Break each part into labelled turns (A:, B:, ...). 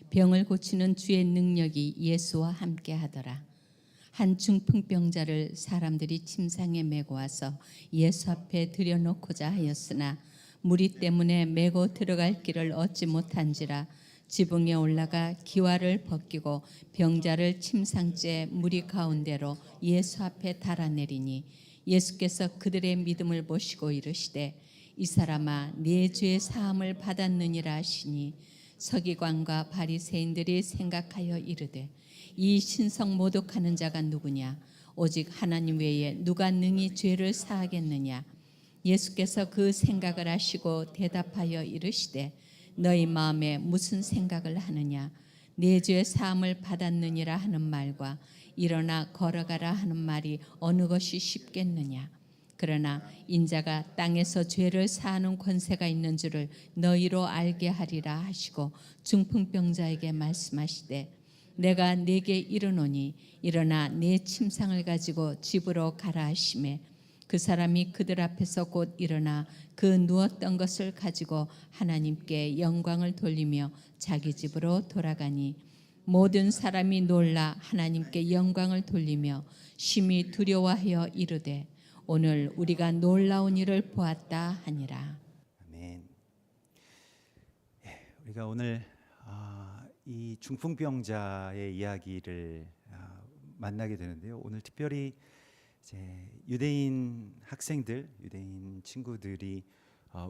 A: 병을 고치는 주의 능력이 예수와 함께 하더라. 한 중풍병자를 사람들이 침상에 메고 와서 예수 앞에 들여놓고자 하였으나 무리 때문에 메고 들어갈 길을 얻지 못한지라 지붕에 올라가 기와를 벗기고 병자를 침상째 무리 가운데로 예수 앞에 달아내리니 예수께서 그들의 믿음을 보시고 이르시되 이 사람아 네 죄의 사함을 받았느니라 하시니 서기관과 바리새인들이 생각하여 이르되 이 신성 모독하는 자가 누구냐 오직 하나님 외에 누가 능히 죄를 사하겠느냐. 예수께서 그 생각을 아시고 대답하여 이르시되 너희 마음에 무슨 생각을 하느냐. 네 죄 사함을 받았느니라 하는 말과 일어나 걸어가라 하는 말이 어느 것이 쉽겠느냐. 그러나 인자가 땅에서 죄를 사하는 권세가 있는 줄을 너희로 알게 하리라 하시고 중풍병자에게 말씀하시되 내가 네게 이르노니 일어나 네 침상을 가지고 집으로 가라 하시매 그 사람이 그들 앞에서 곧 일어나 그 누웠던 것을 가지고 하나님께 영광을 돌리며 자기 집으로 돌아가니 모든 사람이 놀라 하나님께 영광을 돌리며 심히 두려워하여 이르되 오늘 우리가 놀라운 일을 보았다 하니라.
B: 아멘. 우리가 오늘 이 중풍병자의 이야기를 만나게 되는데요. 오늘 특별히 이제 유대인 학생들, 유대인 친구들이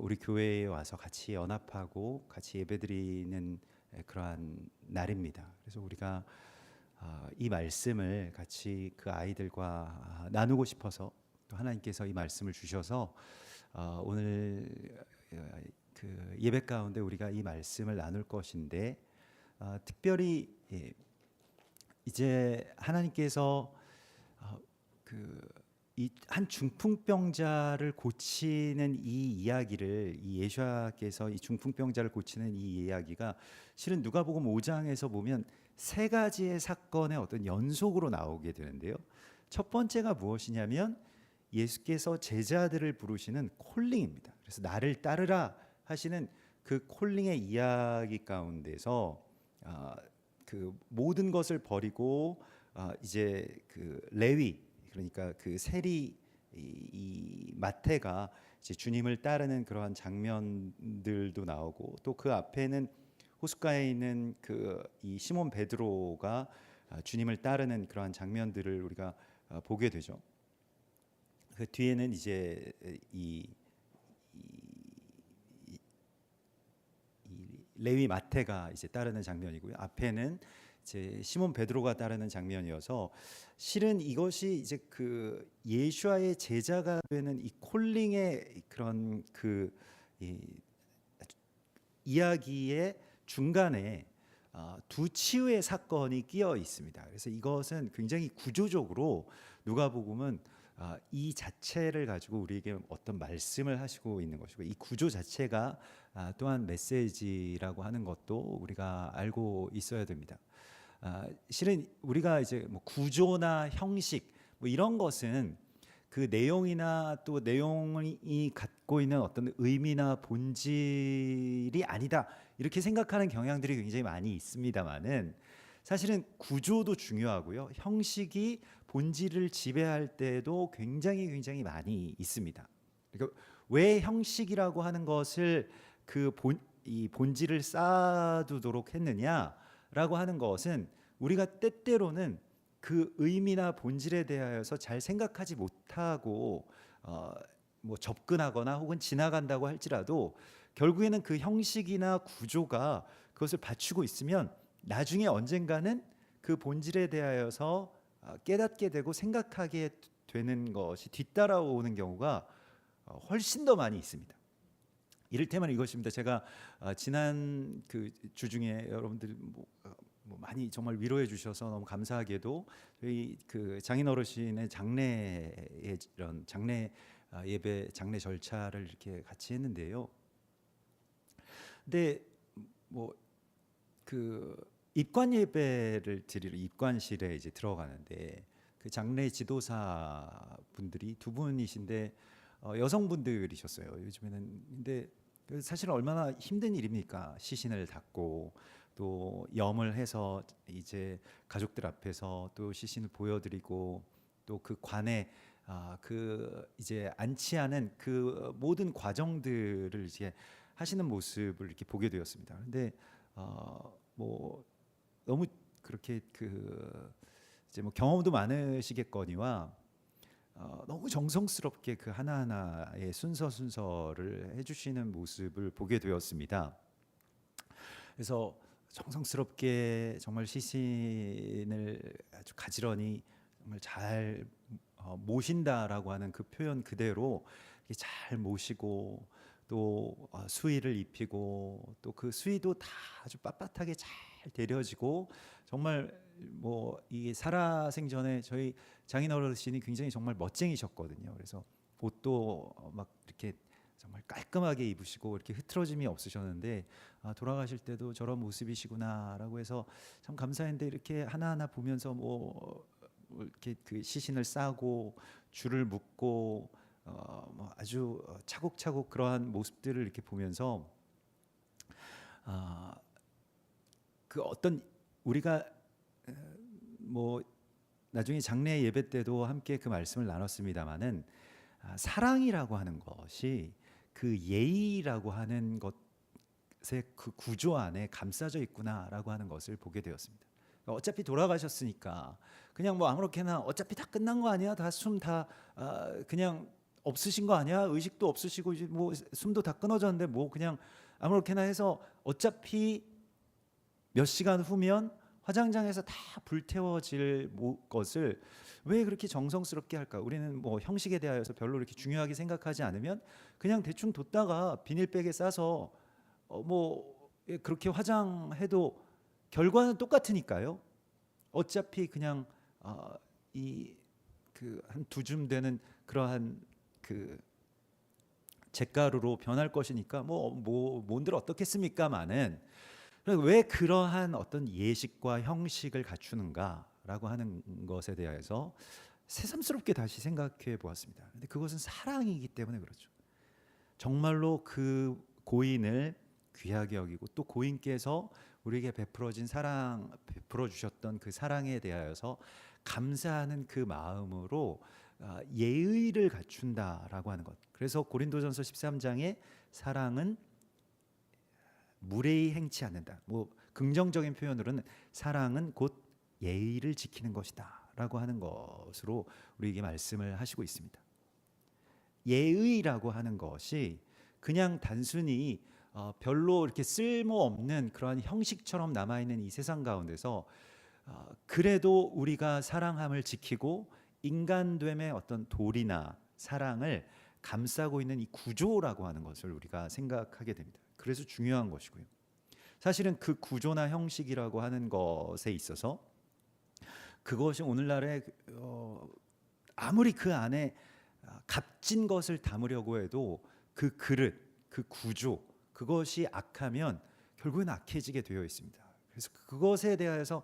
B: 우리 교회에 와서 같이 연합하고 같이 예배드리는 그러한 날입니다. 그래서 우리가 이 말씀을 같이 그 아이들과 나누고 싶어서 또 하나님께서 이 말씀을 주셔서 오늘 그 예배 가운데 우리가 이 말씀을 나눌 것인데 특별히 이제 하나님께서 이 한 중풍병자를 고치는 이 이야기를 이 예수께서 이 중풍병자를 고치는 이 이야기가 실은 누가복음 5장에서 보면 세 가지의 사건의 어떤 연속으로 나오게 되는데요. 첫 번째가 무엇이냐면 예수께서 제자들을 부르시는 콜링입니다. 그래서 나를 따르라 하시는 그 콜링의 이야기 가운데서 그 모든 것을 버리고 이제 그 레위 그러니까 그 세리 이 마태가 이제 주님을 따르는 그러한 장면들도 나오고 또 그 앞에는 호숫가에 있는 그 이 시몬 베드로가 주님을 따르는 그러한 장면들을 우리가 보게 되죠. 그 뒤에는 이제 이 레위 마태가 이제 따르는 장면이고요. 앞에는 이제 시몬 베드로가 따르는 장면이어서 실은 이것이 이제 그 예수와의 제자가 되는 이 콜링의 그런 그 이야기의 중간에 두 치유의 사건이 끼어 있습니다. 그래서 이것은 굉장히 구조적으로 누가복음은 이 자체를 가지고 우리에게 어떤 말씀을 하시고 있는 것이고 이 구조 자체가 또한 메시지라고 하는 것도 우리가 알고 있어야 됩니다. 실은 우리가 이제 뭐 구조나 형식 뭐 이런 것은 그 내용이나 또 내용이 갖고 있는 어떤 의미나 본질이 아니다 이렇게 생각하는 경향들이 굉장히 많이 있습니다만은 사실은 구조도 중요하고요. 형식이 본질을 지배할 때도 굉장히 많이 있습니다. 그러니까 왜 형식이라고 하는 것을 이 본질을 쌓아두도록 했느냐라고 하는 것은 우리가 때때로는 그 의미나 본질에 대하여서 잘 생각하지 못하고 뭐 접근하거나 혹은 지나간다고 할지라도 결국에는 그 형식이나 구조가 그것을 받치고 있으면 나중에 언젠가는 그 본질에 대하여서 깨닫게 되고 생각하게 되는 것이 뒤따라오는 경우가 훨씬 더 많이 있습니다. 이를테면 이것입니다. 제가 지난 그 주 중에 여러분들 뭐 많이 정말 위로해 주셔서 너무 감사하게도 저희 그 장인 어르신의 장례의 이런 장례 예배 장례 절차를 이렇게 같이 했는데요. 근데 뭐 그 입관 예배를 드리러 입관실에 이제 들어가는데 그 장례 지도사 분들이 두 분이신데 여성분들이셨어요. 요즘에는 근데 사실 얼마나 힘든 일입니까? 시신을 닦고 또 염을 해서 이제 가족들 앞에서 또 시신을 보여드리고 또 그 관에 그 이제 안치하는 그 모든 과정들을 이제 하시는 모습을 이렇게 보게 되었습니다. 근데 뭐 너무 그렇게 그 이제 뭐 경험도 많으시겠거니와 너무 정성스럽게 그 하나하나의 순서를 해주시는 모습을 보게 되었습니다. 그래서 정성스럽게 정말 시신을 아주 가지런히 정말 잘 모신다라고 하는 그 표현 그대로 이렇게 잘 모시고 또 수의를 입히고 또 그 수의도 다 아주 빳빳하게 잘 데려지고 정말 뭐 이 살아생전에 저희 장인 어르신이 굉장히 정말 멋쟁이셨거든요. 그래서 옷도 막 이렇게 정말 깔끔하게 입으시고 이렇게 흐트러짐이 없으셨는데 돌아가실 때도 저런 모습이시구나라고 해서 참 감사했는데 이렇게 하나하나 보면서 뭐 이렇게 그 시신을 싸고 줄을 묶고 뭐 아주 차곡차곡 그러한 모습들을 이렇게 보면서 그 어떤 우리가 뭐 나중에 장례 예배 때도 함께 그 말씀을 나눴습니다마는 사랑이라고 하는 것이 그 예의라고 하는 것의 그 구조 안에 감싸져 있구나라고 하는 것을 보게 되었습니다. 어차피 돌아가셨으니까 그냥 뭐 아무렇게나 어차피 다 끝난 거 아니야? 다 숨 다 그냥 없으신 거 아니야? 의식도 없으시고 이제 뭐 숨도 다 끊어졌는데 뭐 그냥 아무렇게나 해서 어차피 몇 시간 후면 화장장에서 다 불태워질 것을 왜 그렇게 정성스럽게 할까? 우리는 뭐 형식에 대하여서 별로 이렇게 중요하게 생각하지 않으면 그냥 대충 뒀다가 비닐백에 싸서 뭐 그렇게 화장해도 결과는 똑같으니까요. 어차피 그냥 이 그 한 두 줌 되는 그러한 그 잿가루로 변할 것이니까 뭔들 어떻겠습니까마는 왜 그러한 어떤 예식과 형식을 갖추는가라고 하는 것에 대해서 새삼스럽게 다시 생각해 보았습니다. 근데 그것은 사랑이기 때문에 그렇죠. 정말로 그 고인을 귀하게 여기고 또 고인께서 우리에게 베풀어진 사랑, 베풀어 주셨던 그 사랑에 대하여서 감사하는 그 마음으로 예의를 갖춘다라고 하는 것. 그래서 고린도전서 13장에 사랑은 무례히 행치 않는다. 뭐 긍정적인 표현으로는 사랑은 곧 예의를 지키는 것이다라고 하는 것으로 우리에게 말씀을 하시고 있습니다. 예의라고 하는 것이 그냥 단순히 별로 이렇게 쓸모없는 그러한 형식처럼 남아있는 이 세상 가운데서 그래도 우리가 사랑함을 지키고 인간됨의 어떤 도리나 사랑을 감싸고 있는 이 구조라고 하는 것을 우리가 생각하게 됩니다. 그래서 중요한 것이고요. 사실은 그 구조나 형식이라고 하는 것에 있어서 그것이 오늘날에 아무리 그 안에 값진 것을 담으려고 해도 그 그릇, 그 구조, 그것이 악하면 결국은 악해지게 되어 있습니다. 그래서 그것에 대해서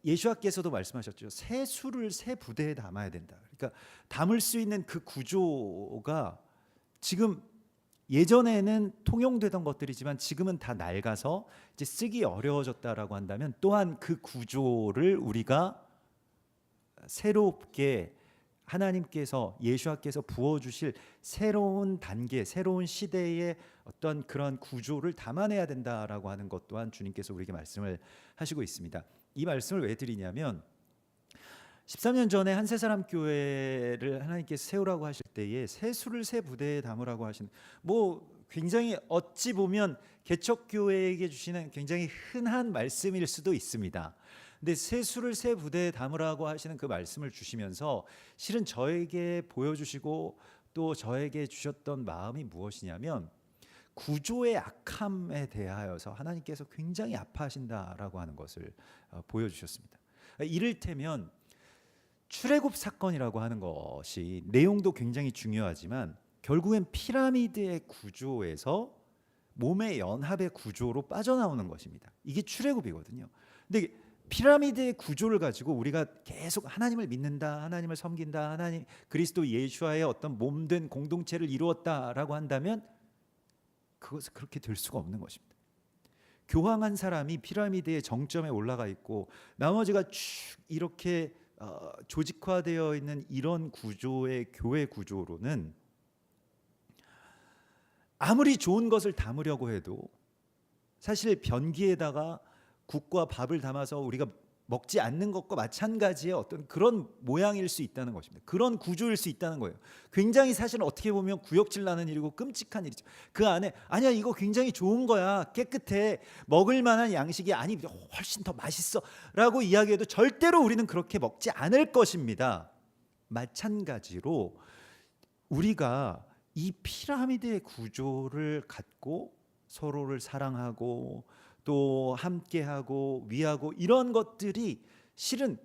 B: 예수님께서도 말씀하셨죠. 새 술을 새 부대에 담아야 된다. 그러니까 담을 수 있는 그 구조가 지금 예전에는 통용되던 것들이지만 지금은 다 낡아서 이제 쓰기 어려워졌다라고 한다면 또한 그 구조를 우리가 새롭게 하나님께서 예수님께서 부어주실 새로운 단계, 새로운 시대의 어떤 그런 구조를 담아내야 된다라고 하는 것 또한 주님께서 우리에게 말씀을 하시고 있습니다. 이 말씀을 왜 드리냐면 13년 전에 한세사람 교회를 하나님께서 세우라고 하실 때에 새 술을 새 부대에 담으라고 하신 뭐 굉장히 어찌 보면 개척교회에게 주시는 굉장히 흔한 말씀일 수도 있습니다. 근데 새 술을 새 부대에 담으라고 하시는 그 말씀을 주시면서 실은 저에게 보여주시고 또 저에게 주셨던 마음이 무엇이냐면 구조의 악함에 대하여서 하나님께서 굉장히 아파하신다라고 하는 것을 보여주셨습니다. 이를테면 출애굽 사건이라고 하는 것이 내용도 굉장히 중요하지만 결국엔 피라미드의 구조에서 몸의 연합의 구조로 빠져나오는 것입니다. 이게 출애굽이거든요. 근데 피라미드의 구조를 가지고 우리가 계속 하나님을 믿는다, 하나님을 섬긴다, 하나님 그리스도 예수와의 어떤 몸된 공동체를 이루었다라고 한다면 그것은 그렇게 될 수가 없는 것입니다. 교황한 사람이 피라미드의 정점에 올라가 있고 나머지가 쭉 이렇게 조직화되어 있는 이런 구조의 교회 구조로는 아무리 좋은 것을 담으려고 해도 사실 변기에다가 국과 밥을 담아서 우리가 먹지 않는 것과 마찬가지의 어떤 그런 모양일 수 있다는 것입니다. 그런 구조일 수 있다는 거예요. 굉장히 사실은 어떻게 보면 구역질 나는 일이고 끔찍한 일이죠. 그 안에 아니야 이거 굉장히 좋은 거야, 깨끗해, 먹을 만한 양식이 아니 훨씬 더 맛있어 라고 이야기해도 절대로 우리는 그렇게 먹지 않을 것입니다. 마찬가지로 우리가 이 피라미드의 구조를 갖고 서로를 사랑하고 또 함께하고 위하고 이런 것들이 실은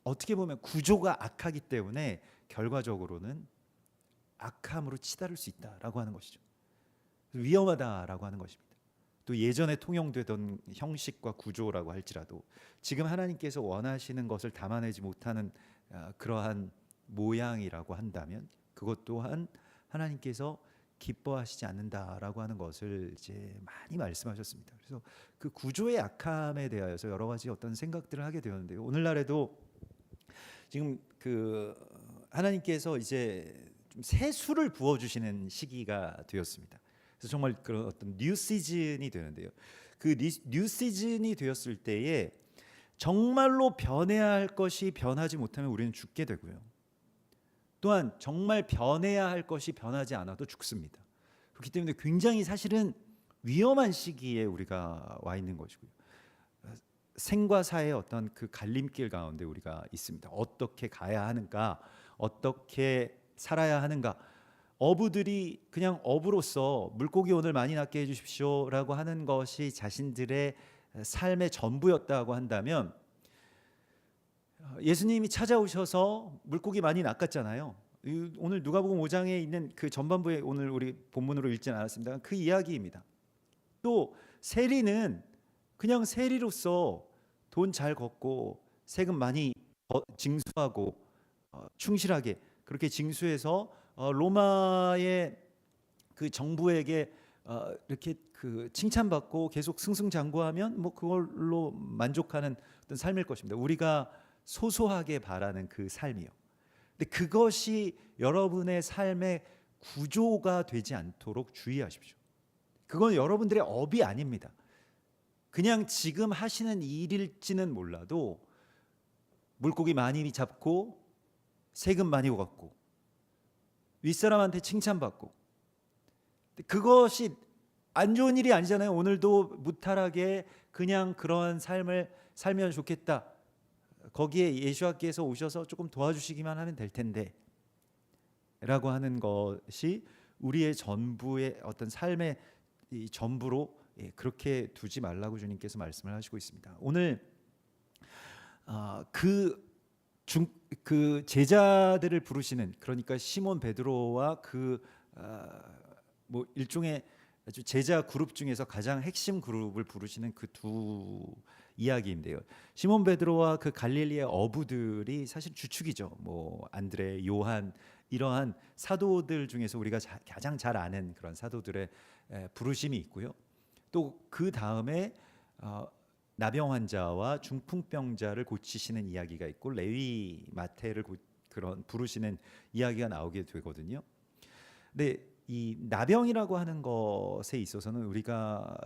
B: 어떻게 보면 구조가 악하기 때문에 결과적으로는 악함으로 치달을 수 있다라고 하는 것이죠. 위험하다라고 하는 것입니다. 또 예전에 통용되던 형식과 구조라고 할지라도 지금 하나님께서 원하시는 것을 담아내지 못하는 그러한 모양이라고 한다면 그것 또한 하나님께서 기뻐하시지 않는다라고 하는 것을 이제 많이 말씀하셨습니다. 그래서 그 구조의 악함에 대하여서 여러 가지 어떤 생각들을 하게 되었는데요. 오늘날에도 지금 그 하나님께서 이제 좀 새 수를 부어 주시는 시기가 되었습니다. 그래서 정말 그런 어떤 뉴 시즌이 되는데요. 그 뉴 시즌이 되었을 때에 정말로 변해야 할 것이 변하지 못하면 우리는 죽게 되고요. 또한 정말 변해야 할 것이 변하지 않아도 죽습니다. 그렇기 때문에 굉장히 사실은 위험한 시기에 우리가 와 있는 것이고요. 생과 사의 어떤 그 갈림길 가운데 우리가 있습니다. 어떻게 가야 하는가, 어떻게 살아야 하는가. 어부들이 그냥 어부로서 물고기 오늘 많이 낚게 해주십시오라고 하는 것이 자신들의 삶의 전부였다고 한다면 예수님이 찾아오셔서 물고기 많이 낚았잖아요. 오늘 누가복음 5장에 있는 그 전반부에 오늘 우리 본문으로 읽진 않았습니다. 그 이야기입니다. 또 세리는 그냥 세리로서 돈 잘 걷고 세금 많이 징수하고 충실하게 그렇게 징수해서 로마의 그 정부에게 이렇게 그 칭찬받고 계속 승승장구하면 뭐 그걸로 만족하는 어떤 삶일 것입니다. 우리가 소소하게 바라는 그 삶이요. 근데 그것이 여러분의 삶의 구조가 되지 않도록 주의하십시오. 그건 여러분들의 업이 아닙니다. 그냥 지금 하시는 일일지는 몰라도 물고기 많이 잡고 세금 많이 걷고 윗사람한테 칭찬받고 그것이 안 좋은 일이 아니잖아요. 오늘도 무탈하게 그냥 그런 삶을 살면 좋겠다. 거기에 예수님께서 오셔서 조금 도와주시기만 하면 될 텐데 라고 하는 것이 우리의 전부의 어떤 삶의 이 전부로 그렇게 두지 말라고 주님께서 말씀을 하시고 있습니다. 오늘 그 제자들을 부르시는, 그러니까 시몬 베드로와 그 뭐 일종의 아주 제자 그룹 중에서 가장 핵심 그룹을 부르시는 그 두 이야기인데요. 시몬 베드로와 그 갈릴리의 어부들이 사실 주축이죠. 뭐 안드레, 요한 이러한 사도들 중에서 우리가 가장 잘 아는 그런 사도들의 부르심이 있고요. 또 그 다음에 나병 환자와 중풍병자를 고치시는 이야기가 있고 레위 마태를 그런 부르시는 이야기가 나오게 되거든요. 근데 이 나병이라고 하는 것에 있어서는 우리가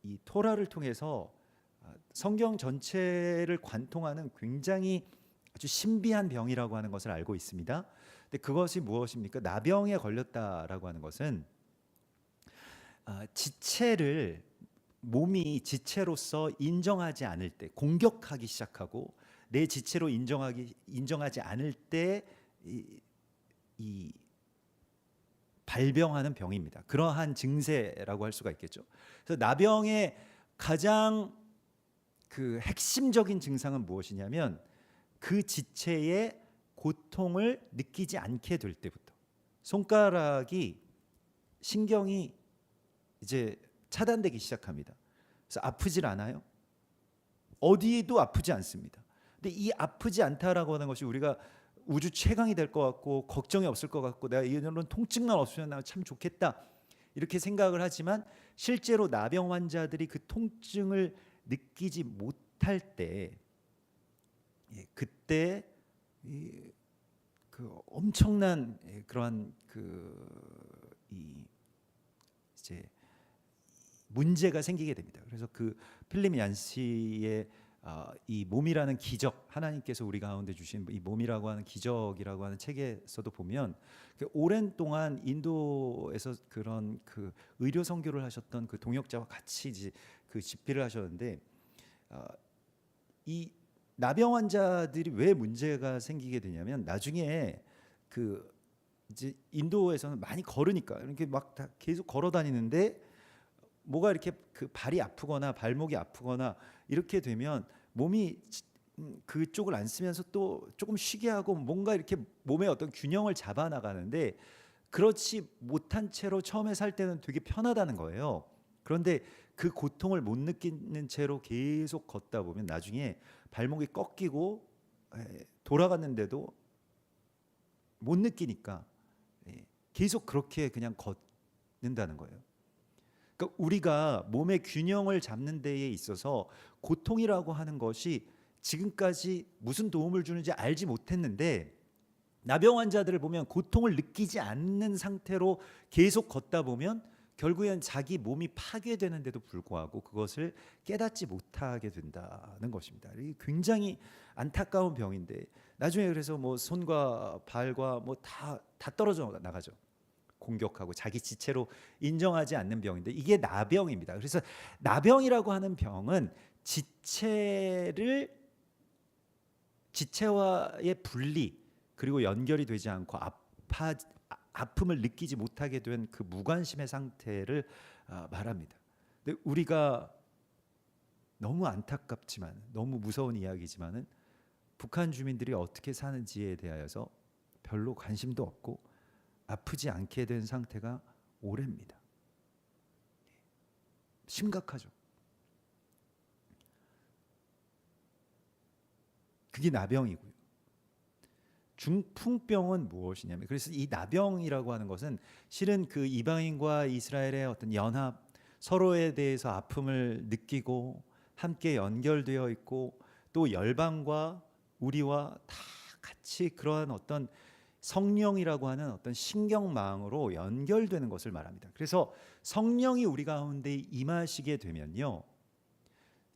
B: 이 토라를 통해서 성경 전체를 관통하는 굉장히 아주 신비한 병이라고 하는 것을 알고 있습니다. 근데 그것이 무엇입니까? 나병에 걸렸다라고 하는 것은 지체를 몸이 지체로서 인정하지 않을 때 공격하기 시작하고 내 지체로 인정하지 않을 때 이 발병하는 병입니다. 그러한 증세라고 할 수가 있겠죠. 그래서 나병의 가장 그 핵심적인 증상은 무엇이냐면 그 지체의 고통을 느끼지 않게 될 때부터 손가락이 신경이 이제 차단되기 시작합니다. 그래서 아프질 않아요. 어디에도 아프지 않습니다. 근데 이 아프지 않다라고 하는 것이 우리가 우주 최강이 될 것 같고 걱정이 없을 것 같고 내가 이런 통증만 없으면 나 참 좋겠다 이렇게 생각을 하지만 실제로 나병 환자들이 그 통증을 느끼지 못할 때 그때 그 엄청난 그러한 이 이제 문제가 생기게 됩니다. 그래서 그 필립 얀시의 이 몸이라는 기적, 하나님께서 우리 가운데 주신 이 몸이라고 하는 기적이라고 하는 책에서도 보면 오랜 동안 인도에서 그런 그 의료 선교를 하셨던 그 동역자와 같이 이제 그 집필을 하셨는데 이 나병 환자들이 왜 문제가 생기게 되냐면 나중에 그 이제 인도에서는 많이 걸으니까 이렇게 막 다 계속 걸어 다니는데 뭐가 이렇게 그 발이 아프거나 발목이 아프거나 이렇게 되면 몸이 그쪽을 안 쓰면서 또 조금 쉬게 하고 뭔가 이렇게 몸의 어떤 균형을 잡아 나가는데 그렇지 못한 채로 처음에 살 때는 되게 편하다는 거예요. 그런데 그 고통을 못 느끼는 채로 계속 걷다 보면 나중에 발목이 꺾이고 돌아갔는데도 못 느끼니까 계속 그렇게 그냥 걷는다는 거예요. 그러니까 우리가 몸의 균형을 잡는 데에 있어서 고통이라고 하는 것이 지금까지 무슨 도움을 주는지 알지 못했는데 나병 환자들을 보면 고통을 느끼지 않는 상태로 계속 걷다 보면 결국엔 자기 몸이 파괴되는데도 불구하고 그것을 깨닫지 못하게 된다는 것입니다. 이게 굉장히 안타까운 병인데 나중에 그래서 뭐 손과 발과 뭐 다 떨어져 나가죠. 공격하고 자기 지체로 인정하지 않는 병인데 이게 나병입니다. 그래서 나병이라고 하는 병은 지체와의 분리 그리고 연결이 되지 않고 아픔을 느끼지 못하게 된 그 무관심의 상태를 말합니다. 근데 우리가 너무 안타깝지만 너무 무서운 이야기지만은 북한 주민들이 어떻게 사는지에 대하여서 별로 관심도 없고 아프지 않게 된 상태가 오래입니다. 심각하죠. 그게 나병이고요. 중풍병은 무엇이냐면 그래서 이 나병이라고 하는 것은 실은 그 이방인과 이스라엘의 어떤 연합 서로에 대해서 아픔을 느끼고 함께 연결되어 있고 또 열방과 우리와 다 같이 그러한 어떤 성령이라고 하는 어떤 신경망으로 연결되는 것을 말합니다. 그래서 성령이 우리 가운데 임하시게 되면요.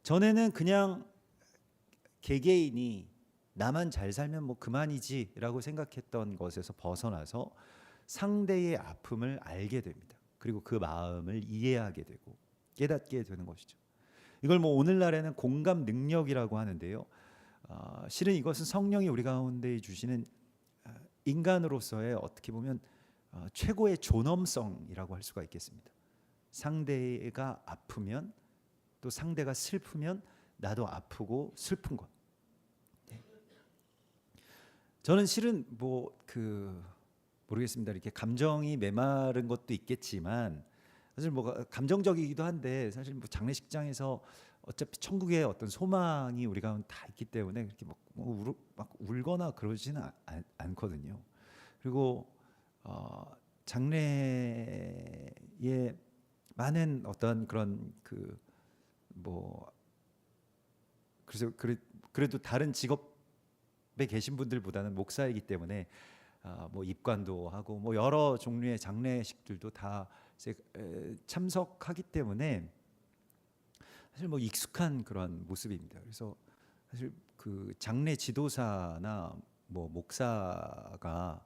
B: 전에는 그냥 개개인이 나만 잘 살면 뭐 그만이지라고 생각했던 것에서 벗어나서 상대의 아픔을 알게 됩니다. 그리고 그 마음을 이해하게 되고 깨닫게 되는 것이죠. 이걸 뭐 오늘날에는 공감 능력이라고 하는데요. 실은 이것은 성령이 우리 가운데 주시는 인간으로서의 어떻게 보면 최고의 존엄성이라고 할 수가 있겠습니다. 상대가 아프면 또 상대가 슬프면 나도 아프고 슬픈 것. 저는 실은 모르겠습니다. 이렇게 감정이 메마른 것도 있겠지만 사실 뭐 감정적이기도 한데 사실 뭐 장례식장에서 어차피 천국에 어떤 소망이 우리 가운데 다 있기 때문에 그렇게 막 울거나 그러지는 않거든요. 그리고 장례에 많은 어떤 그런 그래도 다른 직업에 계신 분들보다는 목사이기 때문에 뭐 입관도 하고 뭐 여러 종류의 장례식들도 다 참석하기 때문에 사실 뭐 익숙한 그런 모습입니다. 그래서 사실 그 장례 지도사나 뭐 목사가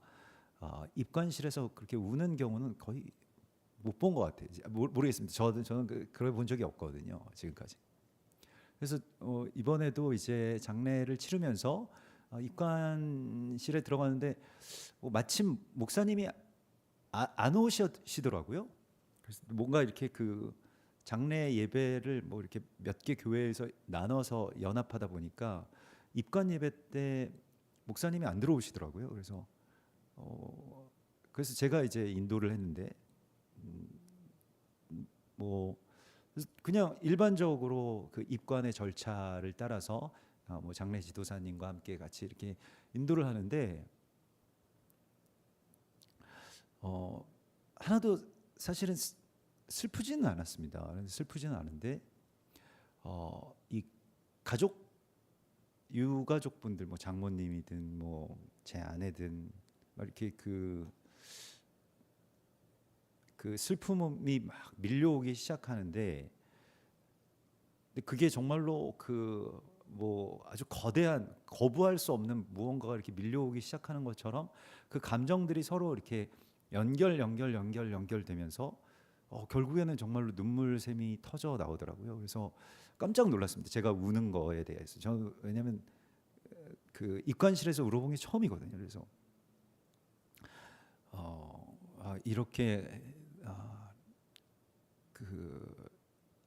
B: 입관실에서 그렇게 우는 경우는 거의 못 본 것 같아요. 모르겠습니다. 저는 그걸 본 적이 없거든요. 지금까지. 그래서 이번에도 이제 장례를 치르면서 입관실에 들어가는데 마침 목사님이 안 오시더라고요. 그래서 뭔가 이렇게 그 장례 예배를 뭐 이렇게 몇 개 교회에서 나눠서 연합하다 보니까 입관 예배 때 목사님이 안 들어오시더라고요. 그래서 제가 이제 인도를 했는데 뭐 그냥 일반적으로 그 입관의 절차를 따라서 뭐 장례 지도사님과 함께 같이 이렇게 인도를 하는데 하나도 사실은 슬프지는 않았습니다. 슬프지는 않은데 이 가족 유가족분들 뭐 장모님이든 뭐 제 아내든 막 이렇게 그 슬픔이 막 밀려오기 시작하는데 근데 그게 정말로 그 뭐 아주 거대한 거부할 수 없는 무언가가 이렇게 밀려오기 시작하는 것처럼 그 감정들이 서로 이렇게 연결되면서 결국에는 정말로 눈물샘이 터져 나오더라고요. 그래서 깜짝 놀랐습니다. 제가 우는 거에 대해서. 저는 왜냐하면 그 입관실에서 울어본 게 처음이거든요. 그래서 이렇게 그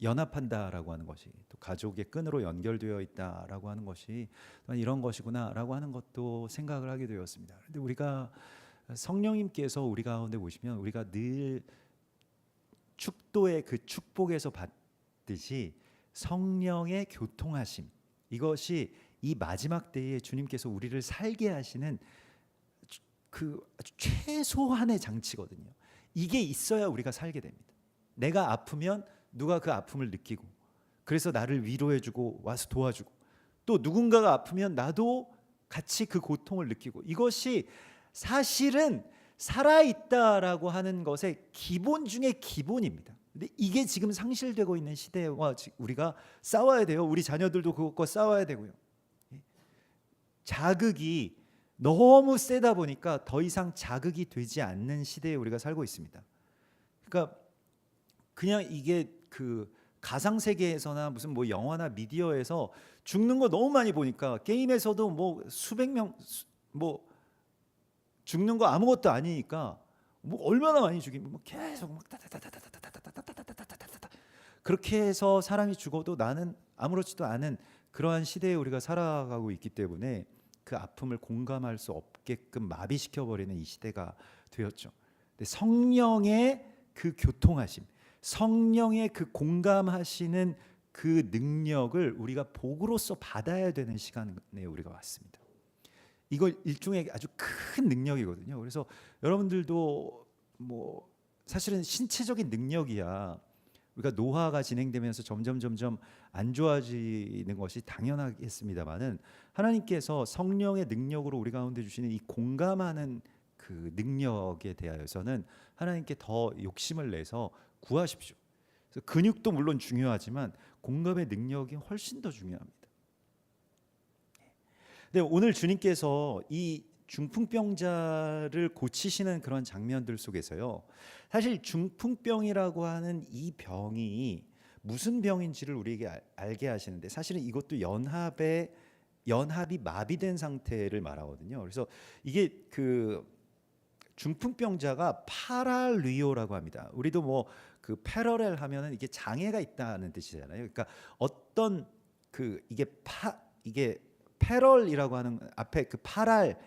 B: 연합한다라고 하는 것이 또 가족의 끈으로 연결되어 있다라고 하는 것이 이런 것이구나라고 하는 것도 생각을 하게 되었습니다. 그런데 우리가 성령님께서 우리 가운데 오시면 우리가 늘 축도의 그 축복에서 받듯이 성령의 교통하심, 이것이 이 마지막 때에 주님께서 우리를 살게 하시는 그 아주 최소한의 장치거든요. 이게 있어야 우리가 살게 됩니다. 내가 아프면 누가 그 아픔을 느끼고 그래서 나를 위로해주고 와서 도와주고 또 누군가가 아프면 나도 같이 그 고통을 느끼고 이것이 사실은 살아있다라고 하는 것의 기본 중에 기본입니다. 근데 이게 지금 상실되고 있는 시대와 우리가 싸워야 돼요. 우리 자녀들도 그것과 싸워야 되고요. 자극이 너무 세다 보니까 더 이상 자극이 되지 않는 시대에 우리가 살고 있습니다. 그러니까 그냥 이게 그 가상 세계에서나 무슨 뭐 영화나 미디어에서 죽는 거 너무 많이 보니까 게임에서도 뭐 수백 명 뭐 죽는 거 아무것도 아니니까 뭐 얼마나 많이 죽이면 뭐 계속 막 그렇게 해서 사람이 죽어도 나는 아무렇지도 않은 그러한 시대에 우리가 살아가고 있기 때문에 그 아픔을 공감할 수 없게끔 마비시켜 버리는 이 시대가 되었죠. 근데 성령의 그 교통하심, 성령의 그 공감하시는 그 능력을 우리가 복으로서 받아야 되는 시간에 우리가 왔습니다. 이거 일종의 아주 큰 능력이거든요. 그래서 여러분들도 뭐 사실은 신체적인 능력이야 우리가 노화가 진행되면서 점점 안 좋아지는 것이 당연하겠습니다만은 하나님께서 성령의 능력으로 우리 가운데 주시는 이 공감하는 그 능력에 대하여서는 하나님께 더 욕심을 내서 구하십시오. 그래서 근육도 물론 중요하지만 공감의 능력이 훨씬 더 중요합니다. 근데 오늘 주님께서 이 중풍병자를 고치시는 그런 장면들 속에서요. 사실 중풍병이라고 하는 이 병이 무슨 병인지를 우리에게 알게 하시는데 사실은 이것도 연합이 마비된 상태를 말하거든요. 그래서 이게 그 중풍병자가 파랄리오라고 합니다. 우리도 뭐 그 패러렐 하면은 이게 장애가 있다는 뜻이잖아요. 그러니까 어떤 그 이게 패럴이라고 하는 앞에 그 파랄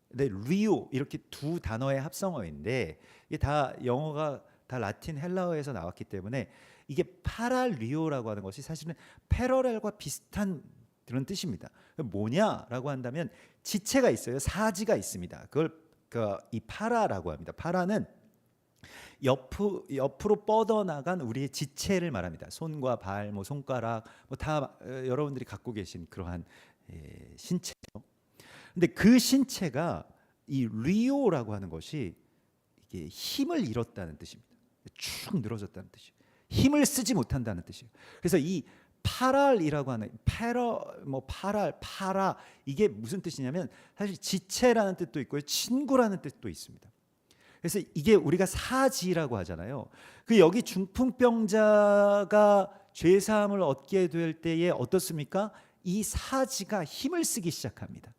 B: 네, 리오 이렇게 두 단어의 합성어인데 이게 다 영어가 다 라틴 헬라어에서 나왔기 때문에 이게 파랄리오라고 하는 것이 사실은 패러렐과 비슷한 그런 뜻입니다. 뭐냐라고 한다면 지체가 있어요. 사지가 있습니다. 그걸 이 파라라고 합니다. 파라는 옆으로 뻗어나간 우리의 지체를 말합니다. 손과 발, 뭐 손가락, 뭐 다 여러분들이 갖고 계신 그러한 신체죠. 근데 그 신체가 이 리오라고 하는 것이 이게 힘을 잃었다는 뜻입니다. 쭉 늘어졌다는 뜻이에요. 힘을 쓰지 못한다는 뜻이에요. 그래서 이 파랄이라고 하는 파라 이게 무슨 뜻이냐면 사실 지체라는 뜻도 있고요, 친구라는 뜻도 있습니다. 그래서 이게 우리가 사지라고 하잖아요. 그 여기 중풍병자가 죄 사함을 얻게 될 때에 어떻습니까? 이 사지가 힘을 쓰기 시작합니다.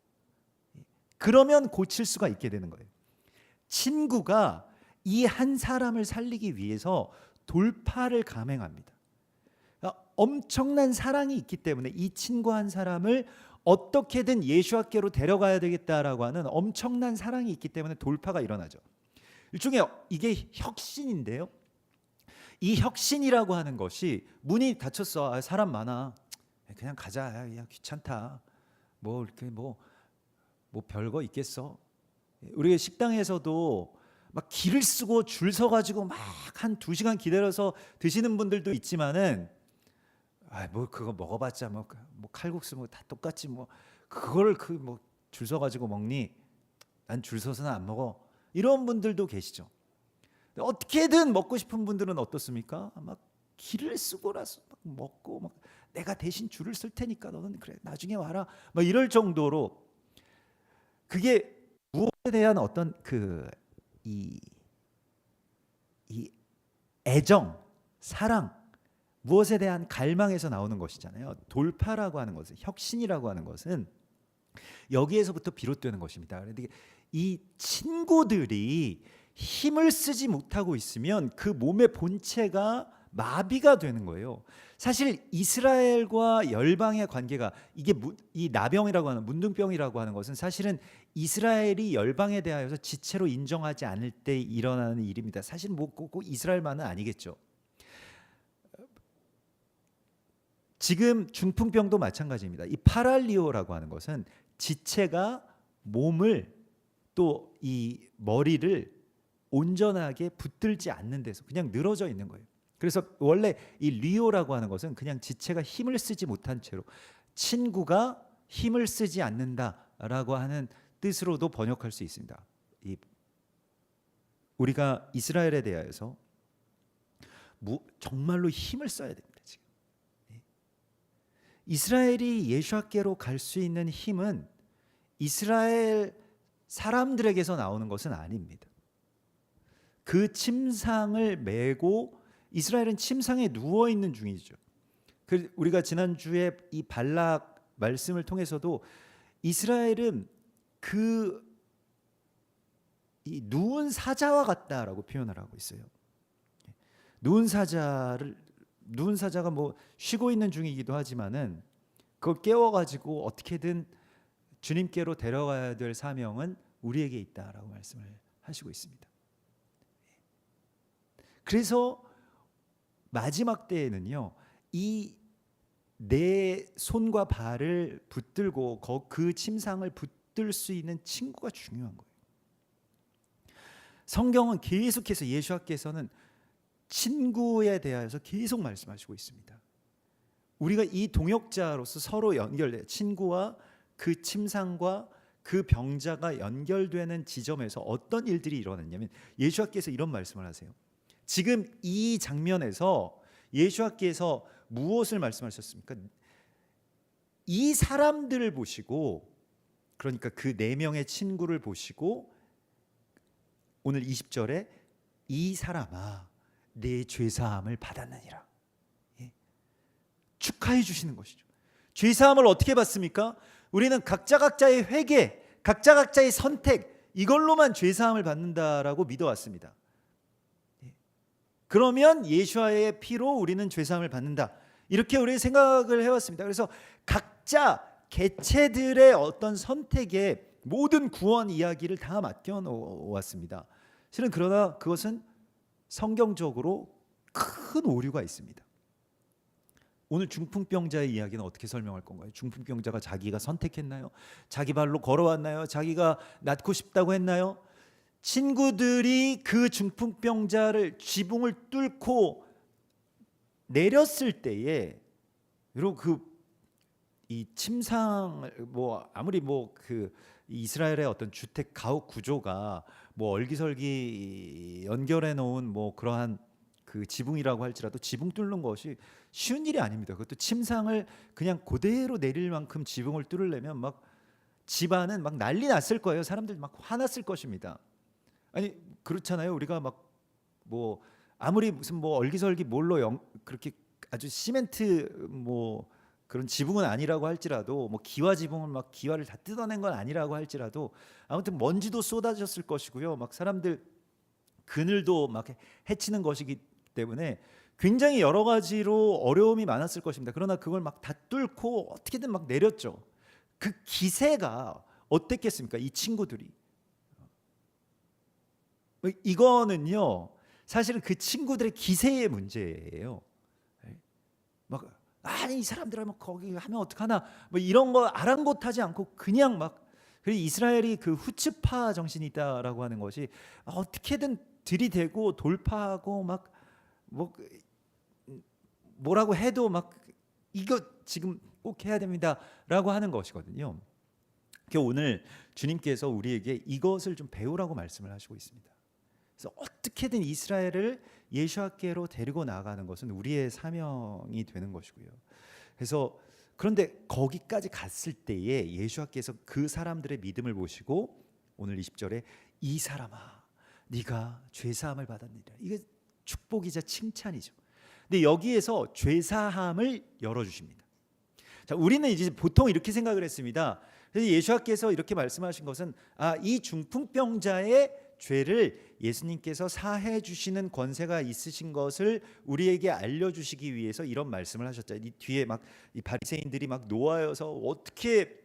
B: 그러면 고칠 수가 있게 되는 거예요. 친구가 이 한 사람을 살리기 위해서 돌파를 감행합니다. 엄청난 사랑이 있기 때문에 이 친구 한 사람을 어떻게든 예수께로 데려가야 되겠다라고 하는 엄청난 사랑이 있기 때문에 돌파가 일어나죠. 일종의 이게 혁신인데요. 이 혁신이라고 하는 것이 문이 닫혔어. 사람 많아. 그냥 가자. 야, 귀찮다. 뭐 이렇게 뭐 별거 있겠어. 우리가 식당에서도 막 길을 쓰고 줄 서가지고 막 한 2시간 기다려서 드시는 분들도 있지만은 뭐 그거 먹어봤자 뭐 칼국수 뭐 다 똑같지 뭐 그거를 그 뭐 줄 서가지고 먹니? 난 줄 서서는 안 먹어. 이런 분들도 계시죠. 어떻게든 먹고 싶은 분들은 어떻습니까? 막 길을 쓰고 나서 막 먹고 막 내가 대신 줄을 쓸 테니까 너는 그래 나중에 와라. 막 이럴 정도로 그게 무엇에 대한 어떤 이 애정, 사랑, 무엇에 대한 갈망에서 나오는 것이잖아요. 돌파라고 하는 것은, 혁신이라고 하는 것은 여기에서부터 비롯되는 것입니다. 그런데 이 친구들이 힘을 쓰지 못하고 있으면 그 몸의 본체가 마비가 되는 거예요. 사실 이스라엘과 열방의 관계가 이게 이 나병이라고 하는 문둥병이라고 하는 것은 사실은 이스라엘이 열방에 대하여서 지체로 인정하지 않을 때 일어나는 일입니다. 사실 뭐 꼭 이스라엘만은 아니겠죠. 지금 중풍병도 마찬가지입니다. 이 파랄리오라고 하는 것은 지체가 몸을 또 이 머리를 온전하게 붙들지 않는 데서 그냥 늘어져 있는 거예요. 그래서 원래 이 리오라고 하는 것은 그냥 지체가 힘을 쓰지 못한 채로 친구가 힘을 쓰지 않는다라고 하는 뜻으로도 번역할 수 있습니다. 우리가 이스라엘에 대하여서 정말로 힘을 써야 됩니다. 지금 이스라엘이 예수께로 갈 수 있는 힘은 이스라엘 사람들에게서 나오는 것은 아닙니다. 그 침상을 메고 이스라엘은 침상에 누워 있는 중이죠. 우리가 지난주에 이 발락 말씀을 통해서도 이스라엘은 이 누운 사자와 같다라고 표현을 하고 있어요. 누운 사자가 뭐 쉬고 있는 중이기도 하지만은 그걸 깨워가지고 어떻게든 주님께로 데려가야 될 사명은 우리에게 있다라고 말씀을 하시고 있습니다. 그래서 마지막 때에는요, 이 내 손과 발을 붙들고 그 침상을 붙들 수 있는 친구가 중요한 거예요. 성경은 계속해서 예수께서는 친구에 대해서 계속 말씀하시고 있습니다. 우리가 이 동역자로서 서로 연결돼요. 친구와 그 침상과 그 병자가 연결되는 지점에서 어떤 일들이 일어났냐면 예수께서 이런 말씀을 하세요. 지금 이 장면에서 예수께서 무엇을 말씀하셨습니까? 이 사람들을 보시고, 그러니까 그 4명의 친구를 보시고 오늘 20절에 이 사람아 내 죄사함을 받았느니라. 축하해 주시는 것이죠. 죄사함을 어떻게 받습니까? 우리는 각자의 회개, 각자의 선택, 이걸로만 죄사함을 받는다라고 믿어왔습니다. 그러면 예수와의 피로 우리는 죄사함을 받는다, 이렇게 우리 생각을 해왔습니다. 그래서 각자 개체들의 어떤 선택에 모든 구원 이야기를 다 맡겨놓았습니다. 실은 그러나 그것은 성경적으로 큰 오류가 있습니다. 오늘 중풍병자의 이야기는 어떻게 설명할 건가요? 중풍병자가 자기가 선택했나요? 자기 발로 걸어왔나요? 자기가 낫고 싶다고 했나요? 친구들이 그 중풍병자를 지붕을 뚫고 내렸을 때에, 그리고 이 침상을 아무리 이스라엘의 어떤 주택 가옥 구조가 얼기설기 연결해 놓은 그러한 그 지붕이라고 할지라도 지붕 뚫는 것이 쉬운 일이 아닙니다. 그것도 침상을 그냥 그대로 내릴 만큼 지붕을 뚫으려면 집안은 난리 났을 거예요. 사람들 화났을 것입니다. 아니 그렇잖아요. 우리가 아무리 무슨 얼기설기 뭘로 그렇게 아주 시멘트 그런 지붕은 아니라고 할지라도 기와 지붕은 기와를 다 뜯어낸 건 아니라고 할지라도 아무튼 먼지도 쏟아졌을 것이고요. 사람들 그늘도 해치는 것이기 때문에 굉장히 여러 가지로 어려움이 많았을 것입니다. 그러나 그걸 다 뚫고 어떻게든 내렸죠. 그 기세가 어땠겠습니까? 이 친구들이. 이거는요, 사실은 그 친구들의 기세의 문제예요. 이 사람들 거기 하면 어떡하나 이런 거 아랑곳하지 않고 그냥 그리고 이스라엘이 그 후츠파 정신이 있다라고 하는 것이 어떻게든 들이대고 돌파하고 막 뭐라고 해도 막 이거 지금 꼭 해야 됩니다라고 하는 것이거든요. 오늘 주님께서 우리에게 이것을 좀 배우라고 말씀을 하시고 있습니다. 그래서 어떻게든 이스라엘을 예수와께로 데리고 나가는 것은 우리의 사명이 되는 것이고요. 그래서 그런데 거기까지 갔을 때에 예수와께서 그 사람들의 믿음을 보시고 오늘 20절에 이 사람아 네가 죄사함을 받았느니라. 이게 축복이자 칭찬이죠. 근데 여기에서 죄사함을 열어주십니다. 자, 우리는 이제 보통 이렇게 생각을 했습니다. 그래서 예수와께서 이렇게 말씀하신 것은 이 중풍병자의 죄를 예수님께서 사해 주시는 권세가 있으신 것을 우리에게 알려주시기 위해서 이런 말씀을 하셨죠. 이 뒤에 막 이 바리새인들이 막 노하여서 어떻게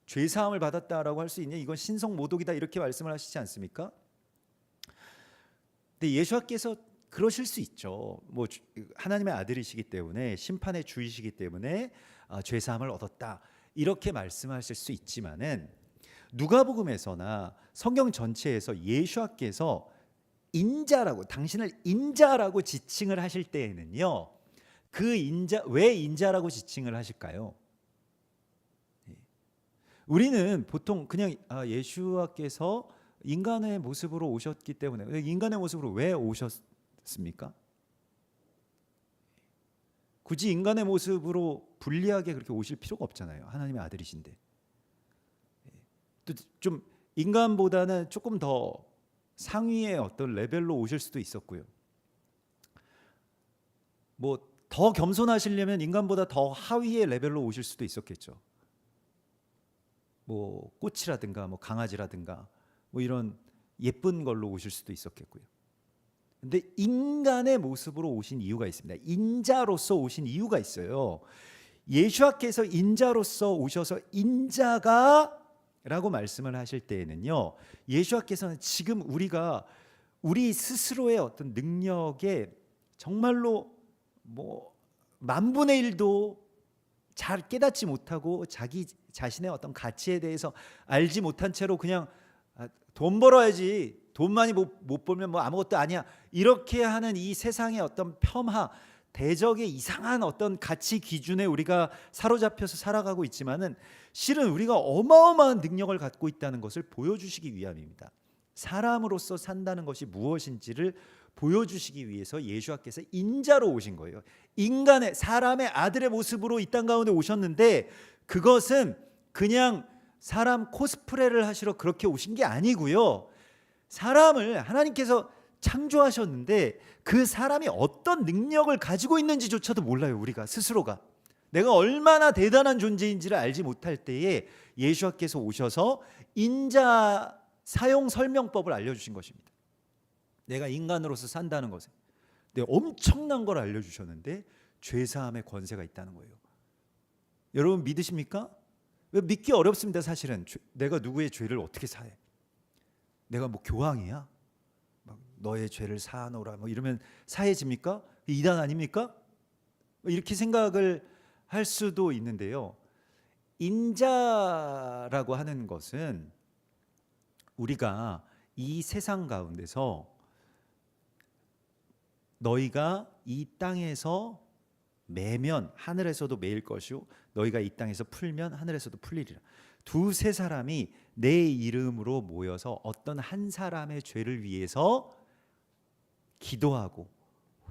B: 죄 사함을 받았다라고 할 수 있냐? 이건 신성 모독이다 이렇게 말씀을 하시지 않습니까? 근데 예수께서 그러실 수 있죠. 뭐 하나님의 아들이시기 때문에 심판의 주이시기 때문에 죄 사함을 얻었다 이렇게 말씀하실 수 있지만은. 누가복음에서나 성경 전체에서 예수께서 인자라고 당신을 인자라고 지칭을 하실 때에는요. 그 인자 왜 인자라고 지칭을 하실까요? 우리는 보통 그냥 예수께서 인간의 모습으로 오셨기 때문에 인간의 모습으로 왜 오셨습니까? 굳이 인간의 모습으로 불리하게 그렇게 오실 필요가 없잖아요. 하나님의 아들이신데. 또 좀 인간보다는 조금 더 상위의 어떤 레벨로 오실 수도 있었고요. 뭐 더 겸손하시려면 인간보다 더 하위의 레벨로 오실 수도 있었겠죠. 뭐 꽃이라든가 뭐 강아지라든가 뭐 이런 예쁜 걸로 오실 수도 있었겠고요. 근데 인간의 모습으로 오신 이유가 있습니다. 인자로서 오신 이유가 있어요. 예수께서 인자로서 오셔서 인자가 라고 말씀을 하실 때에는요. 예수께서는 지금 우리가 우리 스스로의 어떤 능력에 정말로 뭐 만분의 일도 잘 깨닫지 못하고 자기 자신의 어떤 가치에 대해서 알지 못한 채로 그냥 돈 벌어야지 돈 많이 못 벌면 뭐 아무것도 아니야 이렇게 하는 이 세상의 어떤 폄하 대적의 이상한 어떤 가치 기준에 우리가 사로잡혀서 살아가고 있지만은 실은 우리가 어마어마한 능력을 갖고 있다는 것을 보여주시기 위함입니다. 사람으로서 산다는 것이 무엇인지를 보여주시기 위해서 예수께서 인자로 오신 거예요. 인간의 사람의 아들의 모습으로 이 땅 가운데 오셨는데 그것은 그냥 사람 코스프레를 하시러 그렇게 오신 게 아니고요. 사람을 하나님께서 창조하셨는데 그 사람이 어떤 능력을 가지고 있는지조차도 몰라요. 우리가 스스로가 내가 얼마나 대단한 존재인지를 알지 못할 때에 예수께서 오셔서 인자 사용 설명법을 알려주신 것입니다. 내가 인간으로서 산다는 것에 엄청난 걸 알려주셨는데 죄사함의 권세가 있다는 거예요. 여러분 믿으십니까? 왜 믿기 어렵습니다. 사실은 내가 누구의 죄를 어떻게 사해? 내가 뭐 교황이야? 막 너의 죄를 사하노라 뭐 이러면 사해집니까? 이단 아닙니까? 이렇게 생각을 할 수도 있는데요. 인자라고 하는 것은 우리가 이 세상 가운데서 너희가 이 땅에서 매면 하늘에서도 매일 것이요 너희가 이 땅에서 풀면 하늘에서도 풀리리라. 두세 사람이 내 이름으로 모여서 어떤 한 사람의 죄를 위해서 기도하고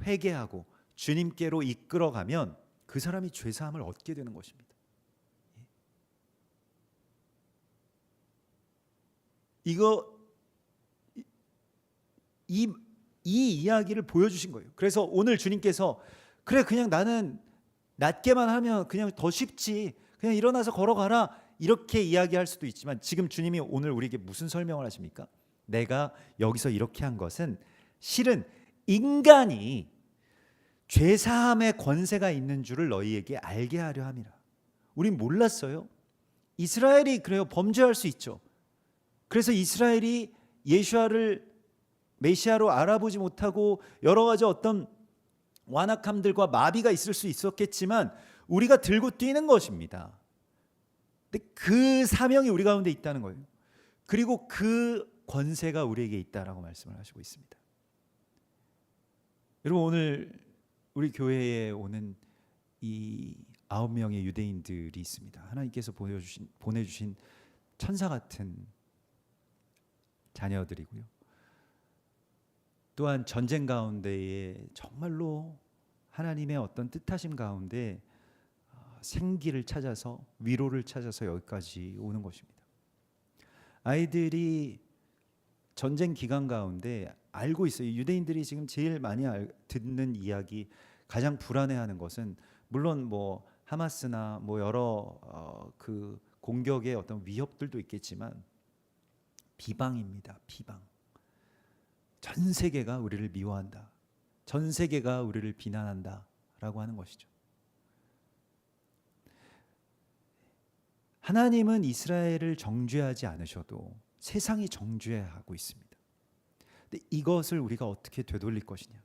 B: 회개하고 주님께로 이끌어가면 그 사람이 죄사함을 얻게 되는 것입니다. 이 이야기를 보여주신 거예요. 그래서 오늘 주님께서 그래 그냥 나는 낫게만 하면 그냥 더 쉽지 그냥 일어나서 걸어가라 이렇게 이야기할 수도 있지만 지금 주님이 오늘 우리에게 무슨 설명을 하십니까? 내가 여기서 이렇게 한 것은 실은 인간이 죄사함의 권세가 있는 줄을 너희에게 알게 하려 함이라. 우린 몰랐어요. 이스라엘이 그래요. 범죄할 수 있죠. 그래서 이스라엘이 예수아를 메시아로 알아보지 못하고 여러 가지 어떤 완악함들과 마비가 있을 수 있었겠지만 우리가 들고 뛰는 것입니다. 근데 그 사명이 우리 가운데 있다는 거예요. 그리고 그 권세가 우리에게 있다라고 말씀을 하시고 있습니다. 여러분, 오늘 우리 교회에 오는 이 9명의 유대인들이 있습니다. 하나님께서 보내주신 천사 같은 자녀들이고요. 또한 전쟁 가운데에 정말로 하나님의 어떤 뜻하심 가운데 생기를 찾아서, 위로를 찾아서 여기까지 오는 것입니다. 아이들이 전쟁 기간 가운데 알고 있어요. 유대인들이 지금 제일 많이 듣는 이야기, 가장 불안해하는 것은 물론 뭐 하마스나 뭐 여러 그 공격의 어떤 위협들도 있겠지만 비방입니다. 비방. 전 세계가 우리를 미워한다. 전 세계가 우리를 비난한다라고 하는 것이죠. 하나님은 이스라엘을 정죄하지 않으셔도 세상이 정죄하고 있습니다. 근데 이것을 우리가 어떻게 되돌릴 것이냐?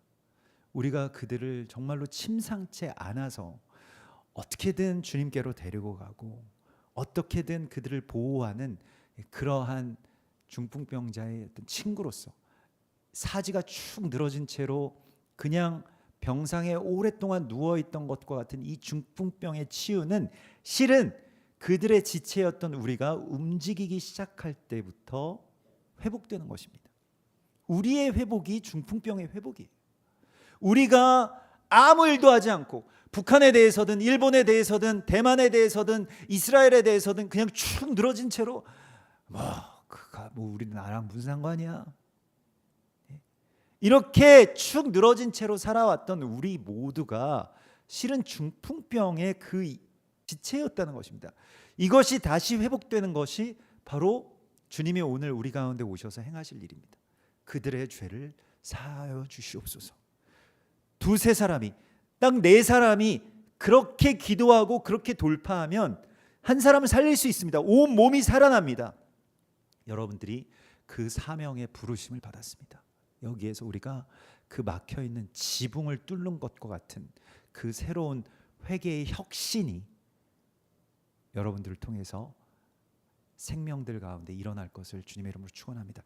B: 우리가 그들을 정말로 침상치 않아서 어떻게든 주님께로 데리고 가고 어떻게든 그들을 보호하는 그러한 중풍병자의 어떤 친구로서, 사지가 축 늘어진 채로 그냥 병상에 오랫동안 누워있던 것과 같은 이 중풍병의 치유는 실은 그들의 지체였던 우리가 움직이기 시작할 때부터 회복되는 것입니다. 우리의 회복이 중풍병의 회복이에요. 우리가 아무 일도 하지 않고 북한에 대해서든 일본에 대해서든 대만에 대해서든 이스라엘에 대해서든 그냥 축 늘어진 채로 뭐 우리 나랑 무슨 상관이야? 이렇게 축 늘어진 채로 살아왔던 우리 모두가 실은 중풍병의 그 지체였다는 것입니다. 이것이 다시 회복되는 것이 바로 주님이 오늘 우리 가운데 오셔서 행하실 일입니다. 그들의 죄를 사하여 주시옵소서. 두세 사람이, 딱 네 사람이 그렇게 기도하고 그렇게 돌파하면 한 사람을 살릴 수 있습니다. 온 몸이 살아납니다. 여러분들이 그 사명의 부르심을 받았습니다. 여기에서 우리가 그 막혀있는 지붕을 뚫는 것과 같은 그 새로운 회개의 혁신이 여러분들을 통해서 생명들 가운데 일어날 것을 주님의 이름으로 축원합니다.